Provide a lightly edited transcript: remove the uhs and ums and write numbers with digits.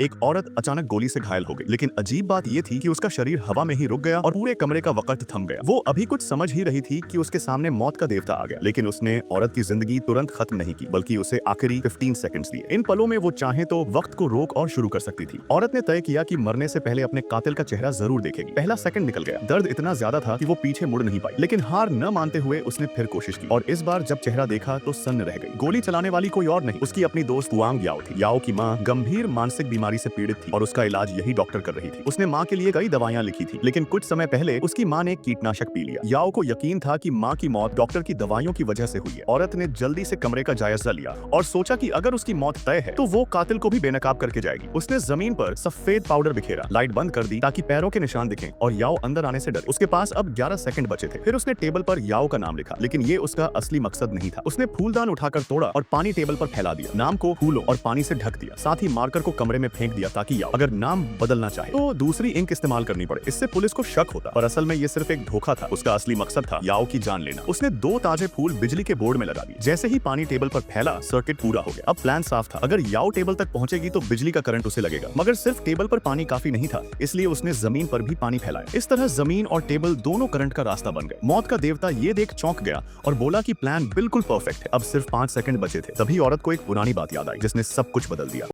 एक औरत अचानक गोली से घायल हो गई, लेकिन अजीब बात यह थी कि उसका शरीर हवा में ही रुक गया और पूरे कमरे का वक्त थम गया। वो अभी कुछ समझ ही रही थी कि उसके सामने मौत का देवता आ गया, लेकिन उसने औरत की जिंदगी तुरंत खत्म नहीं की, बल्कि उसे आखिरी 15 सेकंड्स दिए। इन पलों में वो चाहे तो वक्त को रोक और शुरू कर सकती थी। औरत ने तय किया कि मरने से पहले अपने कातिल का चेहरा जरूर देखेगी। पहला सेकंड निकल गया। दर्द इतना ज्यादा था कि वो पीछे मुड़ नहीं पाई, लेकिन हार न मानते हुए उसने फिर कोशिश की और इस बार जब चेहरा देखा तो सन्न रह गई। गोली चलाने वाली कोई और नहीं, उसकी अपनी दोस्त वांग याओ थी। याओ की माँ गंभीर मानसिक बीमारी से पीड़ित थी और उसका इलाज यही डॉक्टर कर रही थी। उसने माँ के लिए कई दवाइयां लिखी थी, लेकिन कुछ समय पहले उसकी माँ ने एक कीटनाशक पी लिया। याओ को यकीन था कि माँ की मौत डॉक्टर की दवाइयों की वजह से हुई है। औरत ने जल्दी से कमरे का जायजा लिया और सोचा कि अगर उसकी मौत तय है तो वो कातिल को भी बेनकाब करके जाएगी। उसने जमीन पर सफेद पाउडर बिखेरा, लाइट बंद कर दी ताकि पैरों के निशान दिखें और याओ अंदर आने से डरे। उसके पास अब 11 सेकंड बचे थे। फिर उसने टेबल पर याओ का नाम लिखा, लेकिन ये उसका असली मकसद नहीं था। उसने फूलदान उठाकर तोड़ा और पानी टेबल पर फैला दिया। नाम को फूलों और पानी से ढक दिया। साथ ही मार्कर को कमरे में फेंक दिया ताकि याओ अगर नाम बदलना चाहे तो दूसरी इंक इस्तेमाल करनी पड़े। इससे पुलिस को शक होता, पर असल में ये सिर्फ एक धोखा था। उसका असली मकसद था याओ की जान लेना। उसने 2 ताजे फूल बिजली के बोर्ड में लगा दिए। जैसे ही पानी टेबल पर फैला, सर्किट पूरा हो गया। अब प्लान साफ था, अगर याओ टेबल तक पहुंचेगी तो बिजली का करंट उसे लगेगा। मगर सिर्फ टेबल पर पानी काफी नहीं था, इसलिए उसने जमीन पर भी पानी फैलाया। इस तरह जमीन और टेबल दोनों करंट का रास्ता बन गए। मौत का देवता ये देख चौंक गया और बोला कि प्लान बिल्कुल परफेक्ट है। अब सिर्फ 5 सेकंड बचे थे। तभी औरत को एक पुरानी बात याद आई जिसने सब कुछ बदल दिया।